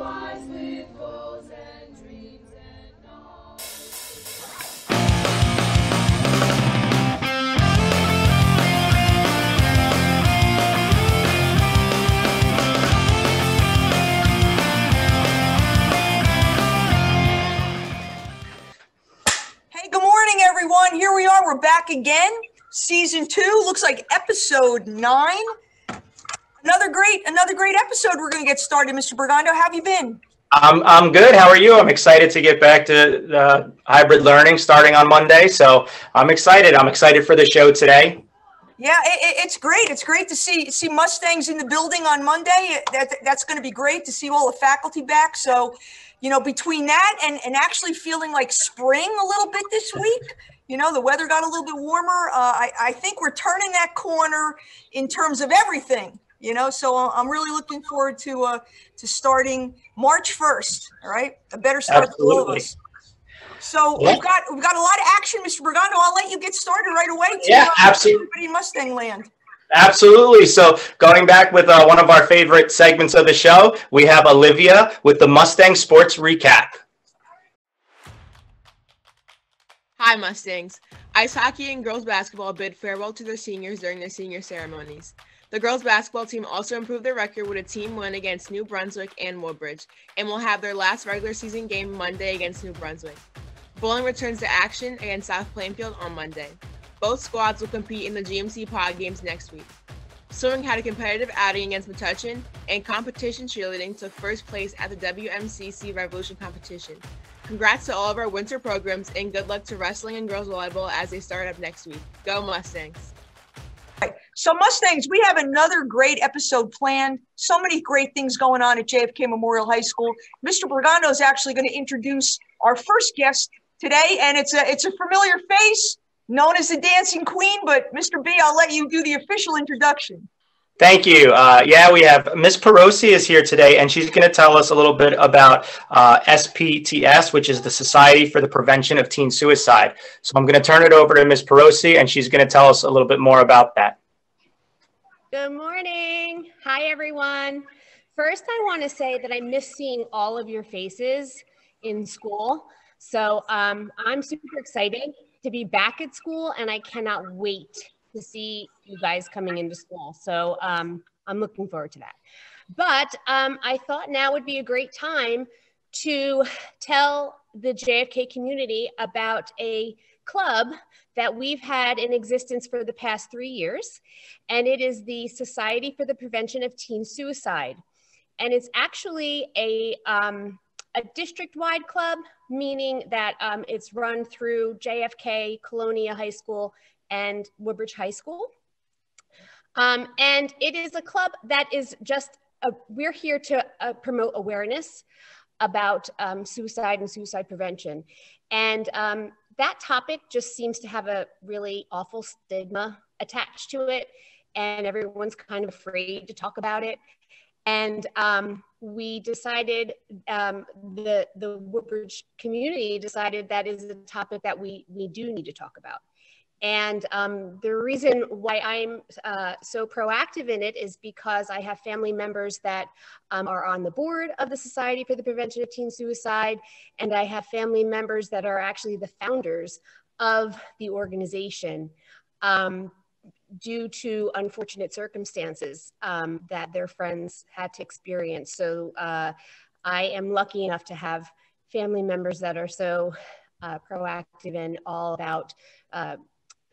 wise with goals and dreams and knowledge. Hey, good morning, everyone. Here we are. We're back again. Season 2 looks like episode 9. Another great episode. We're going to get started. Mr. Bergando, how have you been? I'm good. How are you? I'm excited to get back to the hybrid learning starting on Monday. So I'm excited. I'm excited for the show today. Yeah, it's great. It's great to see Mustangs in the building on Monday. That's going to be great to see all the faculty back. So, you know, between that and actually feeling like spring a little bit this week, you know, the weather got a little bit warmer. I think we're turning that corner in terms of everything. You know, so I'm really looking forward to starting March 1st. All right, a better start for all of us. So we've got a lot of action, Mr. Bergando. I'll let you get started right away. Absolutely. Everybody in Mustang land. Absolutely. So going back with one of our favorite segments of the show, we have Olivia with the Mustang Sports Recap. Hi, Mustangs. Ice hockey and girls basketball bid farewell to their seniors during their senior ceremonies. The girls basketball team also improved their record with a team win against New Brunswick and Woodbridge, and will have their last regular season game Monday against New Brunswick. Bowling returns to action against South Plainfield on Monday. Both squads will compete in the GMC Pod games next week. Swimming had a competitive outing against Metuchen, and competition cheerleading took first place at the WMCC Revolution competition. Congrats to all of our winter programs, and good luck to wrestling and girls volleyball as they start up next week. Go Mustangs! So Mustangs, we have another great episode planned. So many great things going on at JFK Memorial High School. Mr. Bergando is actually going to introduce our first guest today, and it's a familiar face known as the Dancing Queen. But Mr. B, I'll let you do the official introduction. Thank you. We have Miss Perosi is here today, and she's going to tell us a little bit about SPTS, which is the Society for the Prevention of Teen Suicide. So I'm going to turn it over to Miss Perosi, and she's going to tell us a little bit more about that. Good morning. Hi, everyone. First, I want to say that I miss seeing all of your faces in school. So I'm super excited to be back at school, and I cannot wait to see you guys coming into school. So I'm looking forward to that. But I thought now would be a great time to tell the JFK community about a club that we've had in existence for the past 3 years, and it is the Society for the Prevention of Teen Suicide. And it's actually a district-wide club, meaning that it's run through JFK, Colonia High School, and Woodbridge High School. And it is a club that is just, we're here to promote awareness about suicide and suicide prevention. And that topic just seems to have a really awful stigma attached to it, and everyone's kind of afraid to talk about it. And we decided, the Woodbridge community decided that is a topic that we do need to talk about. And the reason why I'm so proactive in it is because I have family members that are on the board of the Society for the Prevention of Teen Suicide, and I have family members that are actually the founders of the organization due to unfortunate circumstances that their friends had to experience. So I am lucky enough to have family members that are so proactive and all about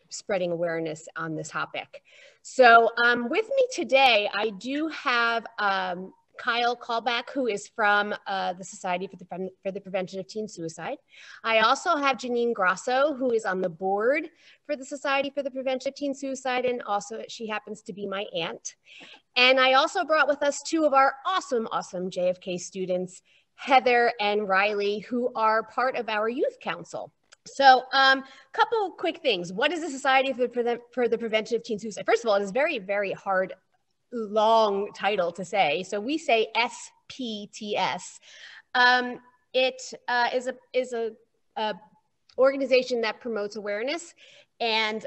spreading awareness on this topic. So with me today, I do have Callback, who is from the Society for the Prevention of Teen Suicide. I also have Janine Grosso, who is on the board for the Society for the Prevention of Teen Suicide, and also she happens to be my aunt. And I also brought with us two of our awesome JFK students, Heather and Riley, who are part of our youth council. So couple quick things. What is the Society for the Prevention of Teen Suicide? First of all, it is very, very hard, long title to say. So we say SPTS. It is a organization that promotes awareness, and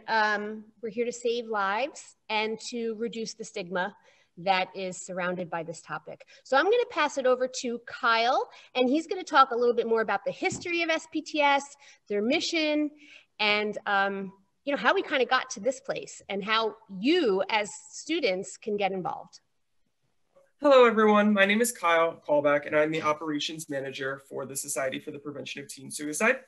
we're here to save lives and to reduce the stigma that is surrounded by this topic. So I'm going to pass it over to Kyle, and he's going to talk a little bit more about the history of SPTS, their mission, and you know, how we kind of got to this place and how you as students can get involved. Hello, everyone. My name is Kyle Callback, and I'm the operations manager for the Society for the Prevention of Teen Suicide.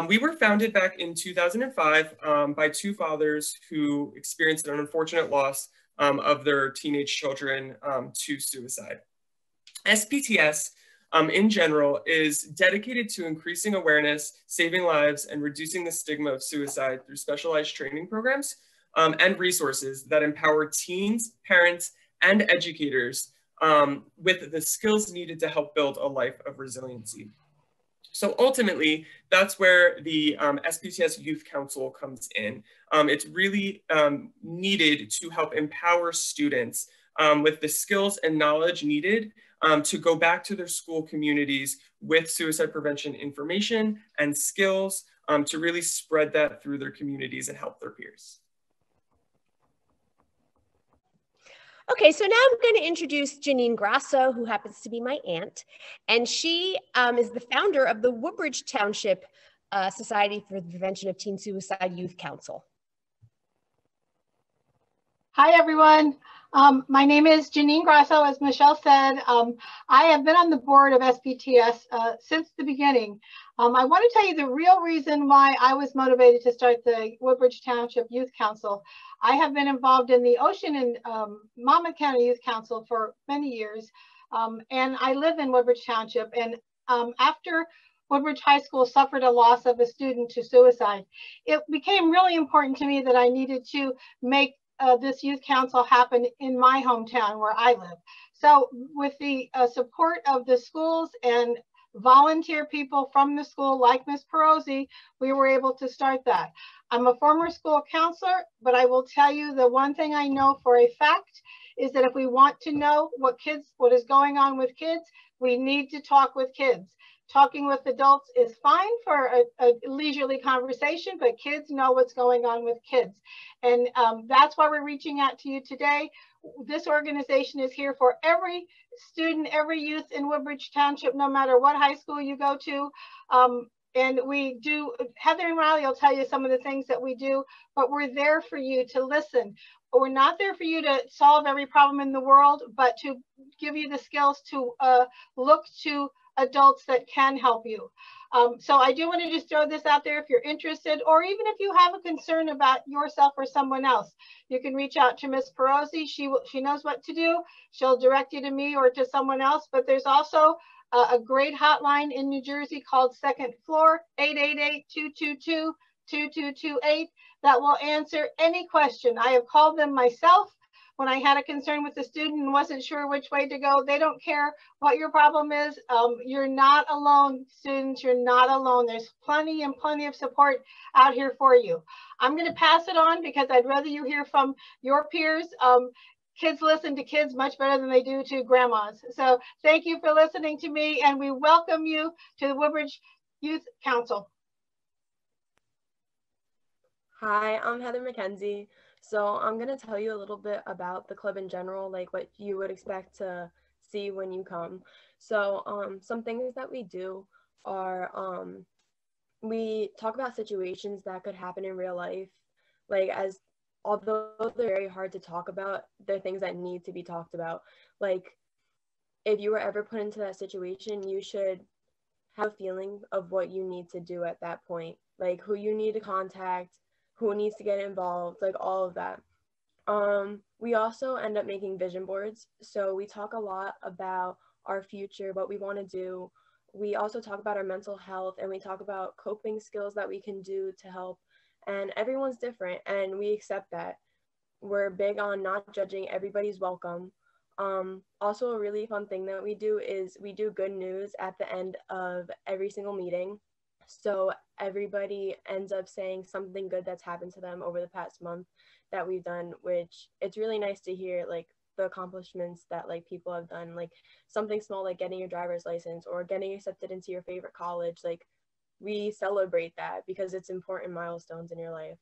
We were founded back in 2005 by two fathers who experienced an unfortunate loss of their teenage children to suicide. SPTS, in general, is dedicated to increasing awareness, saving lives, and reducing the stigma of suicide through specialized training programs and resources that empower teens, parents, and educators with the skills needed to help build a life of resiliency. So ultimately, that's where the SPTS Youth Council comes in. It's really needed to help empower students with the skills and knowledge needed to go back to their school communities with suicide prevention information and skills to really spread that through their communities and help their peers. Okay, so now I'm going to introduce Janine Grasso, who happens to be my aunt, and she is the founder of the Woodbridge Township Society for the Prevention of Teen Suicide Youth Council. Hi, everyone. My name is Janine Grasso, as Michelle said. I have been on the board of SPTS since the beginning. I want to tell you the real reason why I was motivated to start the Woodbridge Township Youth Council. I have been involved in the Ocean and Monmouth County Youth Council for many years, and I live in Woodbridge Township. And after Woodbridge High School suffered a loss of a student to suicide, it became really important to me that I needed to make this youth council happen in my hometown where I live. So with the support of the schools and volunteer people from the school like Ms. Perosi, we were able to start that. I'm a former school counselor, but I will tell you the one thing I know for a fact is that if we want to know what is going on with kids, we need to talk with kids. Talking with adults is fine for a leisurely conversation, but kids know what's going on with kids. And that's why we're reaching out to you today. This organization is here for every student, every youth in Woodbridge Township, no matter what high school you go to. And we do, Heather and Riley will tell you some of the things that we do, but we're there for you to listen. We're not there for you to solve every problem in the world, but to give you the skills to look to adults that can help you. So I do want to just throw this out there if you're interested, or even if you have a concern about yourself or someone else, you can reach out to Ms. Perosi. She knows what to do. She'll direct you to me or to someone else, but there's also a great hotline in New Jersey called Second Floor, 888-222-2228 that will answer any question. I have called them myself when I had a concern with a student and wasn't sure which way to go. They don't care what your problem is. You're not alone, students. You're not alone. There's plenty and plenty of support out here for you. I'm going to pass it on because I'd rather you hear from your peers. Kids listen to kids much better than they do to grandmas. So thank you for listening to me, and we welcome you to the Woodbridge Youth Council. Hi, I'm Heather McKenzie. So I'm going to tell you a little bit about the club in general, like what you would expect to see when you come. So some things that we do are we talk about situations that could happen in real life, like although they're very hard to talk about, they're things that need to be talked about. Like if you were ever put into that situation, you should have a feeling of what you need to do at that point, like who you need to contact, who needs to get involved, like all of that. We also end up making vision boards. So we talk a lot about our future, what we want to do. We also talk about our mental health, and we talk about coping skills that we can do to help. And everyone's different, and we accept that. We're big on not judging. Everybody's welcome. Also, a really fun thing that we do is we do good news at the end of every single meeting. So everybody ends up saying something good that's happened to them over the past month that we've done, which it's really nice to hear, like the accomplishments that like people have done, like something small like getting your driver's license or getting accepted into your favorite college. Like we celebrate that because it's important milestones in your life.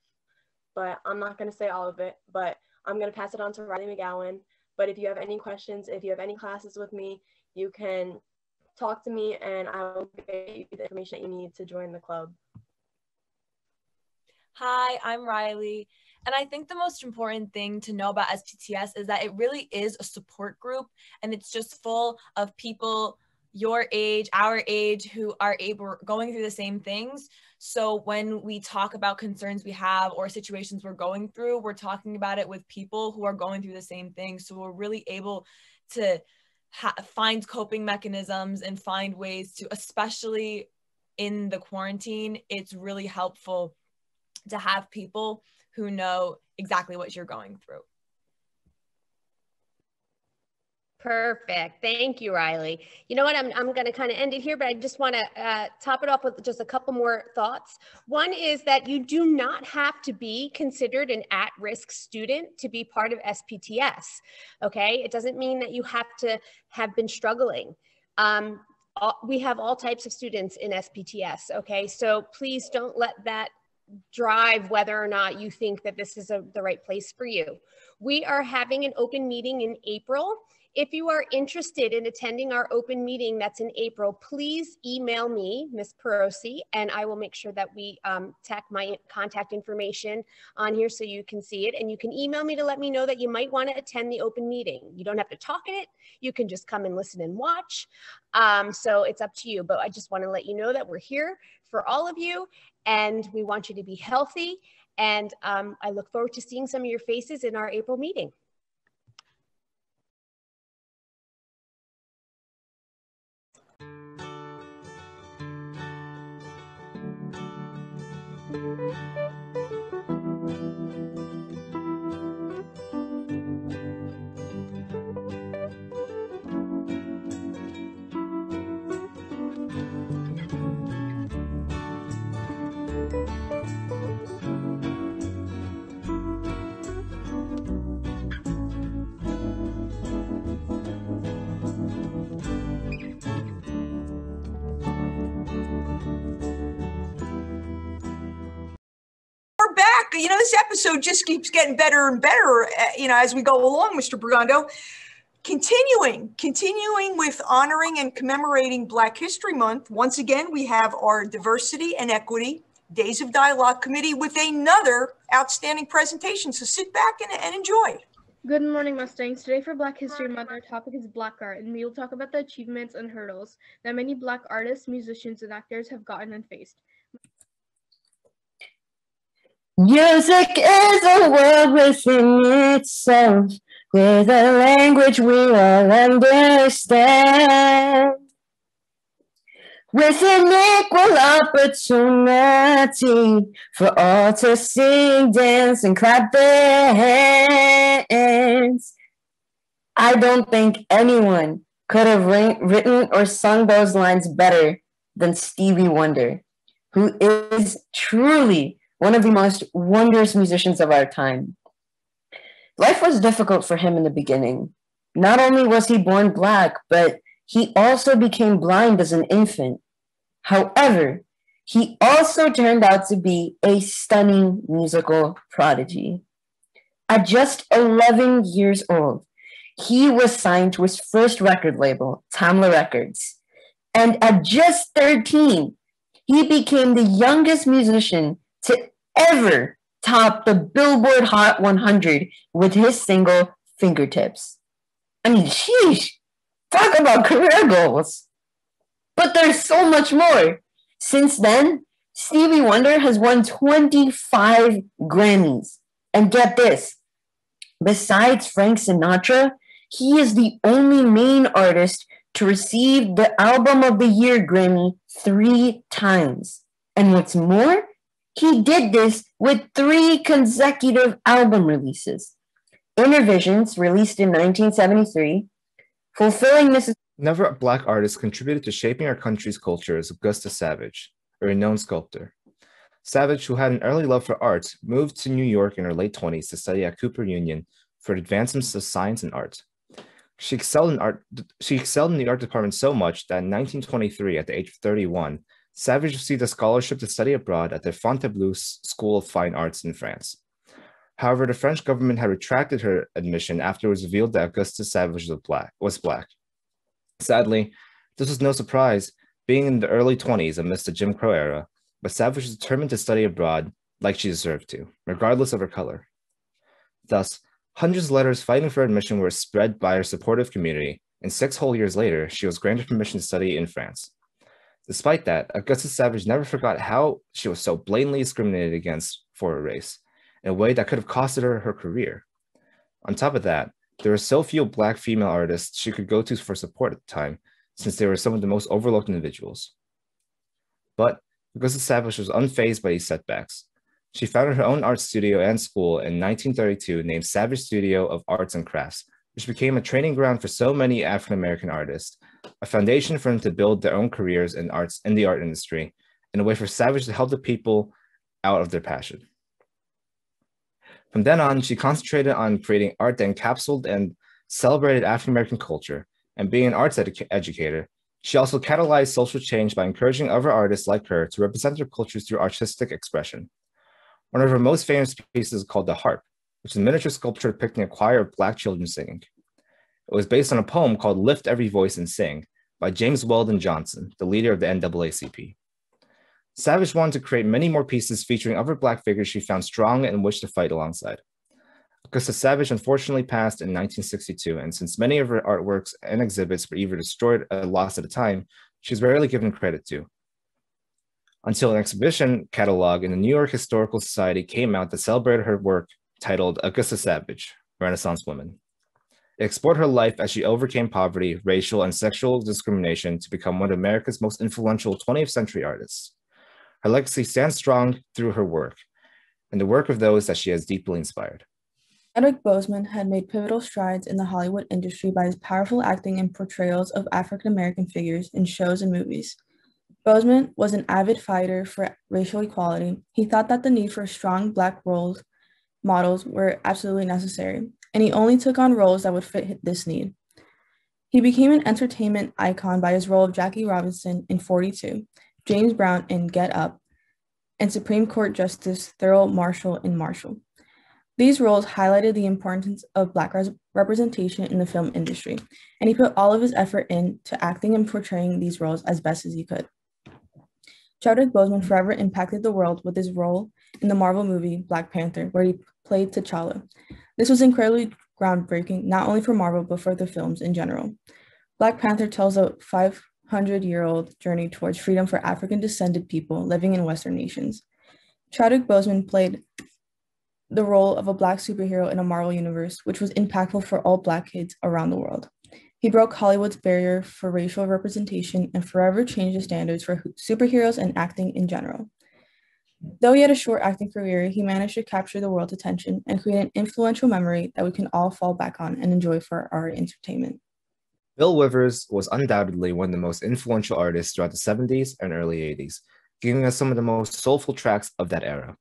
But I'm not going to say all of it, but I'm going to pass it on to Riley McGowan. But if you have any questions, if you have any classes with me, you can talk to me and I will get you the information that you need to join the club. Hi, I'm Riley. And I think the most important thing to know about SPTS is that it really is a support group, and it's just full of people your age, our age, who are going through the same things. So when we talk about concerns we have or situations we're going through, we're talking about it with people who are going through the same thing. So we're really able to find coping mechanisms and find ways to, especially in the quarantine, it's really helpful to have people who know exactly what you're going through. Perfect. Thank you, Riley. You know what? I'm going to kind of end it here, but I just want to top it off with just a couple more thoughts. One is that you do not have to be considered an at-risk student to be part of SPTS. Okay. It doesn't mean that you have to have been struggling. We have all types of students in SPTS. Okay. So please don't let that drive whether or not you think that this is the right place for you. We are having an open meeting in April. If you are interested in attending our open meeting that's in April, please email me, Ms. Perosi, and I will make sure that we tack my contact information on here so you can see it. And you can email me to let me know that you might want to attend the open meeting. You don't have to talk in it. You can just come and listen and watch. So it's up to you, but I just want to let you know that we're here for all of you, and we want you to be healthy. And I look forward to seeing some of your faces in our April meeting. We're back. You know, this episode just keeps getting better and better, you know, as we go along, Mr. Brigando. Continuing with honoring and commemorating Black History Month. Once again, we have our Diversity and Equity Days of Dialogue Committee with another outstanding presentation. So sit back and enjoy. Good morning, Mustangs. Today for Black History Month, our topic is Black art, and we will talk about the achievements and hurdles that many Black artists, musicians, and actors have gotten and faced. Music is a world within itself, with a language we all understand. With an equal opportunity for all to sing, dance, and clap their hands. I don't think anyone could have written or sung those lines better than Stevie Wonder, who is truly one of the most wondrous musicians of our time. Life was difficult for him in the beginning. Not only was he born Black, but he also became blind as an infant. However, he also turned out to be a stunning musical prodigy. At just 11 years old, he was signed to his first record label, Tamla Records. And at just 13, he became the youngest musician to ever top the Billboard Hot 100 with his single, Fingertips. I mean, sheesh, talk about career goals. But there's so much more. Since then, Stevie Wonder has won 25 Grammys. And get this, besides Frank Sinatra, he is the only main artist to receive the Album of the Year Grammy 3 times. And what's more, he did this with 3 consecutive album releases. Innervisions, released in 1973, Fulfilling Mrs. Another Black artist contributed to shaping our country's culture is Augusta Savage, a renowned sculptor. Savage, who had an early love for art, moved to New York in her late 20s to study at Cooper Union for advancements of science and art. She excelled in the art department so much that in 1923, at the age of 31, Savage received a scholarship to study abroad at the Fontainebleau School of Fine Arts in France. However, the French government had retracted her admission after it was revealed that Augusta Savage was black. Sadly, this was no surprise, being in the early 20s amidst the Jim Crow era, but Savage was determined to study abroad like she deserved to, regardless of her color. Thus, hundreds of letters fighting for admission were spread by her supportive community, and 6 whole years later, she was granted permission to study in France. Despite that, Augusta Savage never forgot how she was so blatantly discriminated against for her race, in a way that could have costed her her career. On top of that, there were so few Black female artists she could go to for support at the time, since they were some of the most overlooked individuals. But Augusta Savage was unfazed by these setbacks. She founded her own art studio and school in 1932 named Savage Studio of Arts and Crafts, which became a training ground for so many African-American artists, a foundation for them to build their own careers in the art industry, and a way for Savage to help the people out of their passion. From then on, she concentrated on creating art that encapsulated and celebrated African-American culture, and being an arts educator, she also catalyzed social change by encouraging other artists like her to represent their cultures through artistic expression. One of her most famous pieces is called the Harp, which is a miniature sculpture depicting a choir of Black children singing. It was based on a poem called Lift Every Voice and Sing by James Weldon Johnson, the leader of the NAACP. Savage wanted to create many more pieces featuring other Black figures she found strong and wished to fight alongside. Augusta Savage unfortunately passed in 1962, and since many of her artworks and exhibits were either destroyed or lost at the time, she was rarely given credit to. Until an exhibition catalog in the New York Historical Society came out that celebrated her work titled Augusta Savage, Renaissance Women. It explored her life as she overcame poverty, racial, and sexual discrimination to become one of America's most influential 20th century artists. Her legacy stands strong through her work and the work of those that she has deeply inspired. Chadwick Boseman had made pivotal strides in the Hollywood industry by his powerful acting and portrayals of African-American figures in shows and movies. Boseman was an avid fighter for racial equality. He thought that the need for strong Black role models were absolutely necessary, and he only took on roles that would fit this need. He became an entertainment icon by his role of Jackie Robinson in 42, James Brown in Get Up, and Supreme Court Justice Thurgood Marshall in Marshall. These roles highlighted the importance of Black representation in the film industry, and he put all of his effort into acting and portraying these roles as best as he could. Chadwick Boseman forever impacted the world with his role in the Marvel movie Black Panther, where he played T'Challa. This was incredibly groundbreaking, not only for Marvel, but for the films in general. Black Panther tells a 500-year-old journey towards freedom for African-descended people living in Western nations. Chadwick Boseman played the role of a Black superhero in a Marvel universe, which was impactful for all Black kids around the world. He broke Hollywood's barrier for racial representation and forever changed the standards for superheroes and acting in general. Though he had a short acting career, he managed to capture the world's attention and create an influential memory that we can all fall back on and enjoy for our entertainment. Bill Withers was undoubtedly one of the most influential artists throughout the 70s and early 80s, giving us some of the most soulful tracks of that era.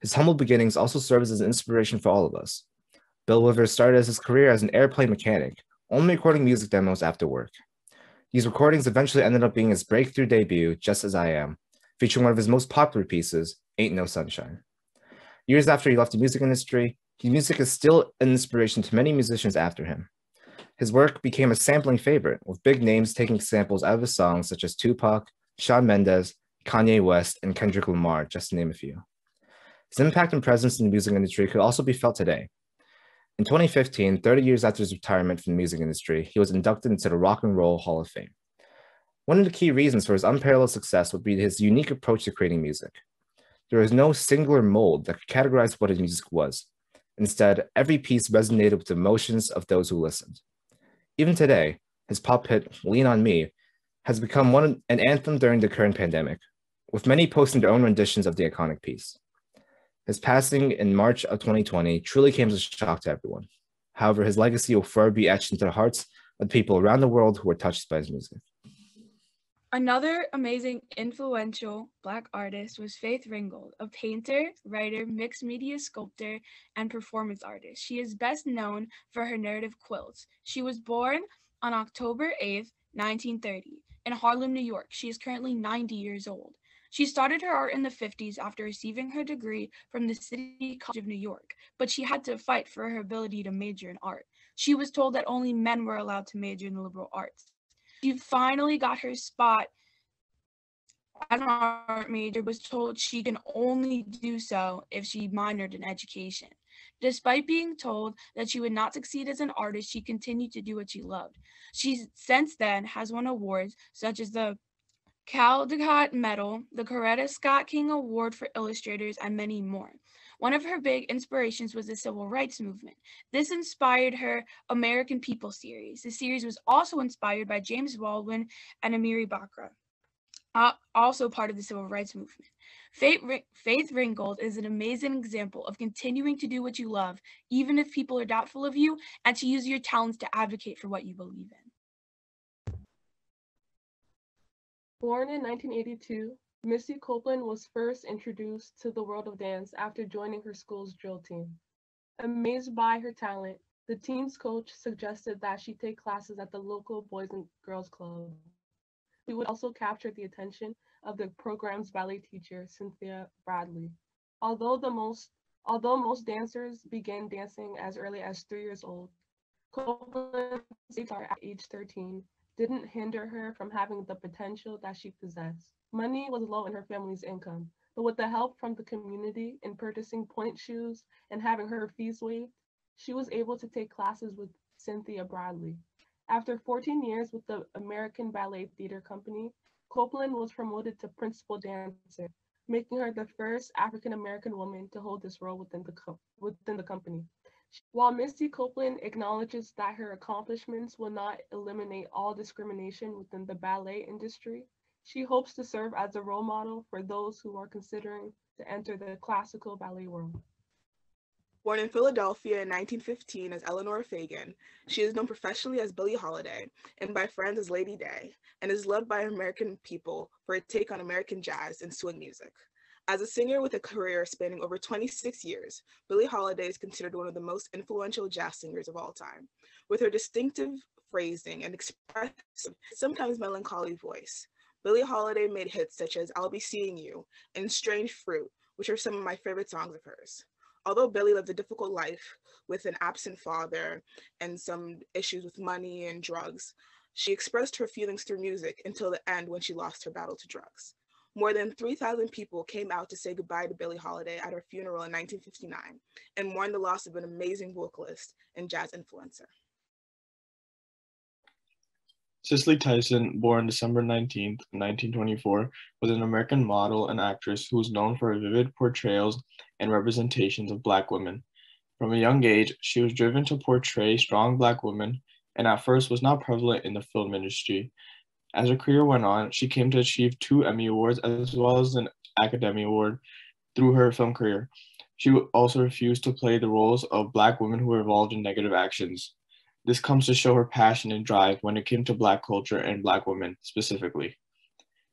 His humble beginnings also serves as an inspiration for all of us. Bill Withers started his career as an airplane mechanic, only recording music demos after work. These recordings eventually ended up being his breakthrough debut, Just As I Am, featuring one of his most popular pieces, Ain't No Sunshine. Years after he left the music industry, his music is still an inspiration to many musicians after him. His work became a sampling favorite, with big names taking samples out of his songs such as Tupac, Shawn Mendes, Kanye West, and Kendrick Lamar, just to name a few. His impact and presence in the music industry could also be felt today. In 2015, 30 years after his retirement from the music industry, he was inducted into the Rock and Roll Hall of Fame. One of the key reasons for his unparalleled success would be his unique approach to creating music. There was no singular mold that could categorize what his music was. Instead, every piece resonated with the emotions of those who listened. Even today, his pop hit, Lean On Me, has become an anthem during the current pandemic, with many posting their own renditions of the iconic piece. His passing in March of 2020 truly came as a shock to everyone. However, his legacy will forever be etched into the hearts of the people around the world who were touched by his music. Another amazing, influential Black artist was Faith Ringgold, a painter, writer, mixed media sculptor, and performance artist. She is best known for her narrative quilts. She was born on October 8th, 1930, in Harlem, New York. She is currently 90 years old. She started her art in the 50s after receiving her degree from the City College of New York, but she had to fight for her ability to major in art. She was told that only men were allowed to major in the liberal arts. She finally got her spot as an art major, was told she can only do so if she minored in education. Despite being told that she would not succeed as an artist, she continued to do what she loved. She since then has won awards such as the Caldecott Medal, the Coretta Scott King Award for Illustrators, and many more. One of her big inspirations was the civil rights movement. This inspired her American People series. The series was also inspired by James Baldwin and Amiri Baraka, also part of the civil rights movement. Faith Ringgold is an amazing example of continuing to do what you love, even if people are doubtful of you, and to use your talents to advocate for what you believe in. Born in 1982, Misty Copeland was first introduced to the world of dance after joining her school's drill team. Amazed by her talent, the team's coach suggested that she take classes at the local Boys and Girls Club. She would also capture the attention of the program's ballet teacher, Cynthia Bradley. Although most dancers began dancing as early as 3 years old, Copeland's guitar at age 13 didn't hinder her from having the potential that she possessed. Money was low in her family's income, but with the help from the community in purchasing point shoes and having her fees waived, she was able to take classes with Cynthia Bradley. After 14 years with the American Ballet Theater Company, Copeland was promoted to principal dancer, making her the first African-American woman to hold this role within the company. While Misty Copeland acknowledges that her accomplishments will not eliminate all discrimination within the ballet industry, she hopes to serve as a role model for those who are considering to enter the classical ballet world. Born in Philadelphia in 1915 as Eleanor Fagan, she is known professionally as Billie Holiday and by friends as Lady Day, and is loved by American people for her take on American jazz and swing music. As a singer with a career spanning over 26 years, Billie Holiday is considered one of the most influential jazz singers of all time. With her distinctive phrasing and expressive, sometimes melancholy voice, Billie Holiday made hits such as I'll Be Seeing You and Strange Fruit, which are some of my favorite songs of hers. Although Billie lived a difficult life with an absent father and some issues with money and drugs, she expressed her feelings through music until the end when she lost her battle to drugs. More than 3,000 people came out to say goodbye to Billie Holiday at her funeral in 1959 and mourned the loss of an amazing vocalist and jazz influencer. Cicely Tyson, born December 19, 1924, was an American model and actress who was known for her vivid portrayals and representations of Black women. From a young age, she was driven to portray strong Black women, and at first was not prevalent in the film industry. As her career went on, she came to achieve 2 Emmy Awards as well as an Academy Award through her film career. She also refused to play the roles of Black women who were involved in negative actions. This comes to show her passion and drive when it came to Black culture and Black women specifically.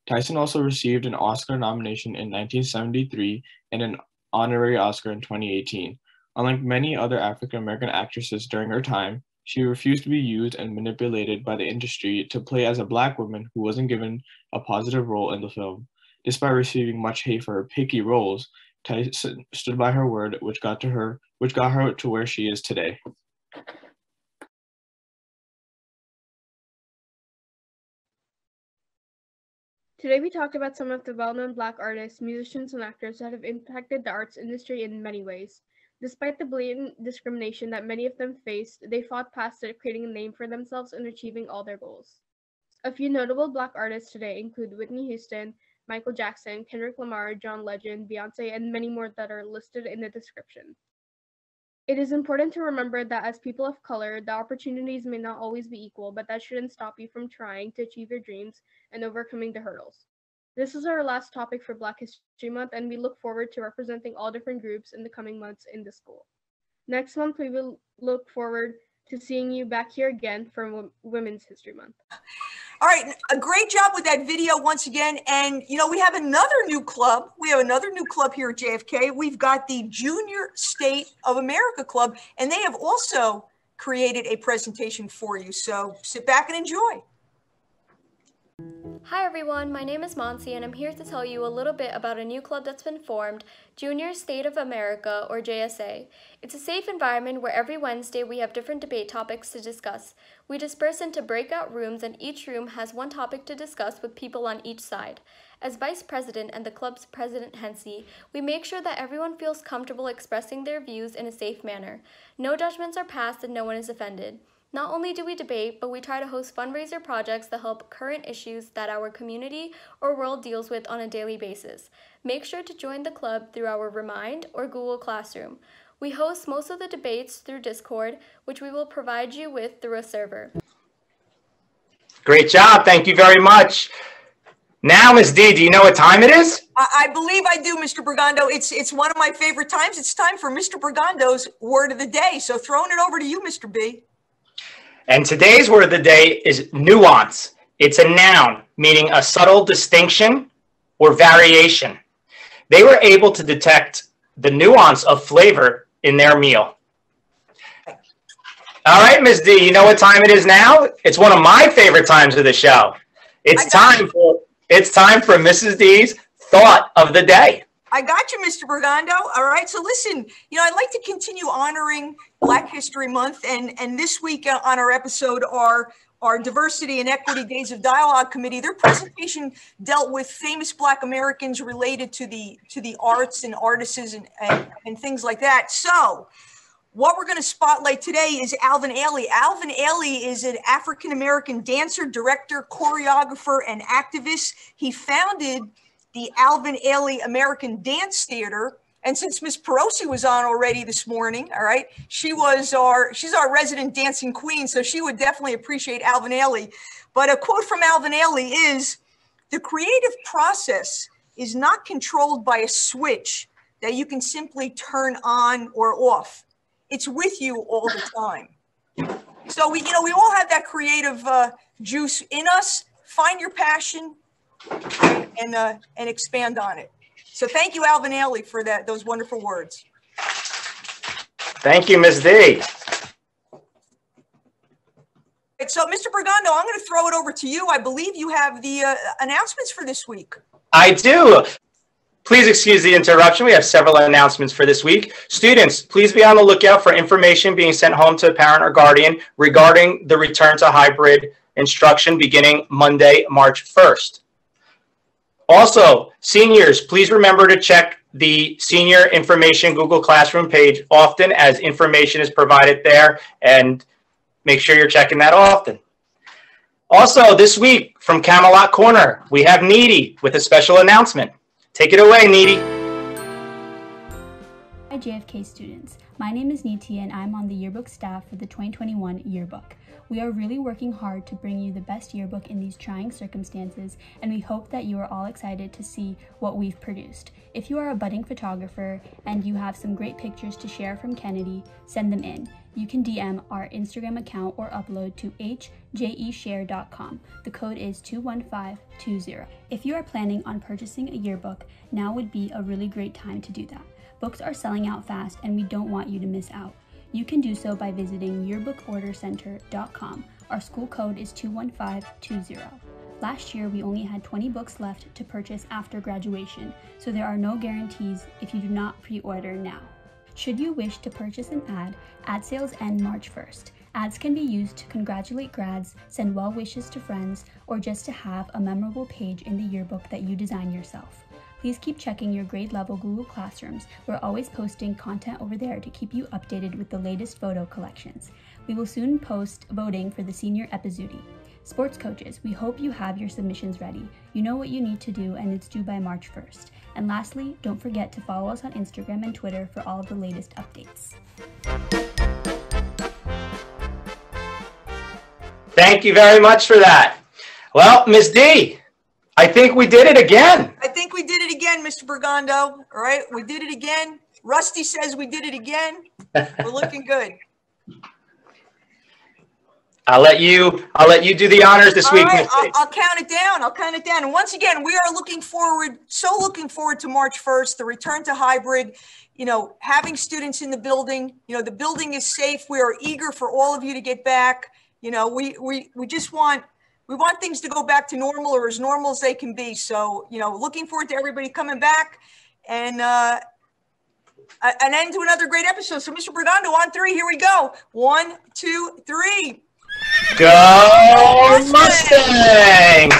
Tyson also received an Oscar nomination in 1973 and an honorary Oscar in 2018. Unlike many other African-American actresses during her time, she refused to be used and manipulated by the industry to play as a Black woman who wasn't given a positive role in the film. Despite receiving much hate for her picky roles, Tyson stood by her word, which got her to where she is today. Today we talked about some of the well-known Black artists, musicians, and actors that have impacted the arts industry in many ways. Despite the blatant discrimination that many of them faced, they fought past it, creating a name for themselves and achieving all their goals. A few notable Black artists today include Whitney Houston, Michael Jackson, Kendrick Lamar, John Legend, Beyonce, and many more that are listed in the description. It is important to remember that as people of color, the opportunities may not always be equal, but that shouldn't stop you from trying to achieve your dreams and overcoming the hurdles. This is our last topic for Black History Month, and we look forward to representing all different groups in the coming months in the school. Next month, we will look forward to seeing you back here again for Women's History Month. All right, a great job with that video once again. And, you know, we have another new club. We have another new club here at JFK. We've got the Junior State of America Club, and they have also created a presentation for you. So sit back and enjoy. Hi everyone, my name is Monsi and I'm here to tell you a little bit about a new club that's been formed, Junior State of America, or JSA. It's a safe environment where every Wednesday we have different debate topics to discuss. We disperse into breakout rooms and each room has one topic to discuss with people on each side. As vice president and the club's president Hensey, we make sure that everyone feels comfortable expressing their views in a safe manner. No judgments are passed and no one is offended. Not only do we debate, but we try to host fundraiser projects that help current issues that our community or world deals with on a daily basis. Make sure to join the club through our Remind or Google Classroom. We host most of the debates through Discord, which we will provide you with through a server. Great job. Thank you very much. Now, Ms. D, do you know what time it is? I believe I do, Mr. Bergando. It's one of my favorite times. It's time for Mr. Bergando's word of the day. So throwing it over to you, Mr. B. And today's word of the day is nuance. It's a noun, meaning a subtle distinction or variation. They were able to detect the nuance of flavor in their meal. All right, Ms. D, you know what time it is now? It's one of my favorite times of the show. It's time for Mrs. D's thought of the day. I got you, Mr. Bergando. All right, so listen, I'd like to continue honoring Black History Month, and this week on our episode, our Diversity and Equity Days of Dialogue Committee, their presentation dealt with famous Black Americans related to the arts and artists and things like that. So what we're going to spotlight today is Alvin Ailey. Alvin Ailey is an African-American dancer, director, choreographer, and activist. He founded the Alvin Ailey American Dance Theater. And since Ms. Perosi was on already this morning, all right, she's our resident dancing queen, so she would definitely appreciate Alvin Ailey. But a quote from Alvin Ailey is, "The creative process is not controlled by a switch that you can simply turn on or off. It's with you all the time." So we all have that creative juice in us. Find your passion and expand on it. So thank you, Alvin Ailey, for those wonderful words. Thank you, Ms. D. So, Mr. Bergando, I'm going to throw it over to you. I believe you have the announcements for this week. I do. Please excuse the interruption. We have several announcements for this week. Students, please be on the lookout for information being sent home to a parent or guardian regarding the return to hybrid instruction beginning Monday, March 1st. Also, seniors, please remember to check the Senior Information Google Classroom page often, as information is provided there, and make sure you're checking that often. Also, this week from Camelot Corner, we have Needy with a special announcement. Take it away, Needy. Hi, JFK students. My name is Niti, and I'm on the yearbook staff for the 2021 yearbook. We are really working hard to bring you the best yearbook in these trying circumstances, and we hope that you are all excited to see what we've produced. If you are a budding photographer and you have some great pictures to share from Kennedy, send them in. You can DM our Instagram account or upload to hjeshare.com. The code is 21520. If you are planning on purchasing a yearbook, now would be a really great time to do that. Books are selling out fast and we don't want you to miss out. You can do so by visiting yearbookordercenter.com. Our school code is 21520. Last year, we only had 20 books left to purchase after graduation, so there are no guarantees if you do not pre-order now. Should you wish to purchase an ad sales end March 1st. Ads can be used to congratulate grads, send well wishes to friends, or just to have a memorable page in the yearbook that you design yourself. Please keep checking your grade level Google Classrooms. We're always posting content over there to keep you updated with the latest photo collections. We will soon post voting for the senior Epizootie. Sports coaches, we hope you have your submissions ready. You know what you need to do, and it's due by March 1st. And lastly, don't forget to follow us on Instagram and Twitter for all of the latest updates. Thank you very much for that. Well, Ms. D, I think we did it again. I think we did it again, Mr. Bergando. All right, we did it again. Rusty says we did it again. We're looking good. I'll let you do the honors this week. Right, I'll count it down. I'll count it down. And once again, we are looking forward to March 1st, the return to hybrid, having students in the building. The building is safe. We are eager for all of you to get back. We just want we want things to go back to normal, or as normal as they can be. So, you know, looking forward to everybody coming back, and an end to another great episode. So, Mr. Bergando, on 3, here we go. 1, 2, 3. Go Mustangs!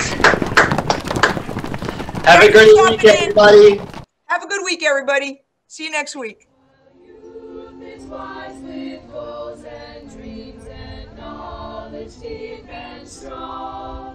Have a great week, everybody. Have a good week, everybody. See you next week. Wise with goals and dreams and knowledge deep and strong.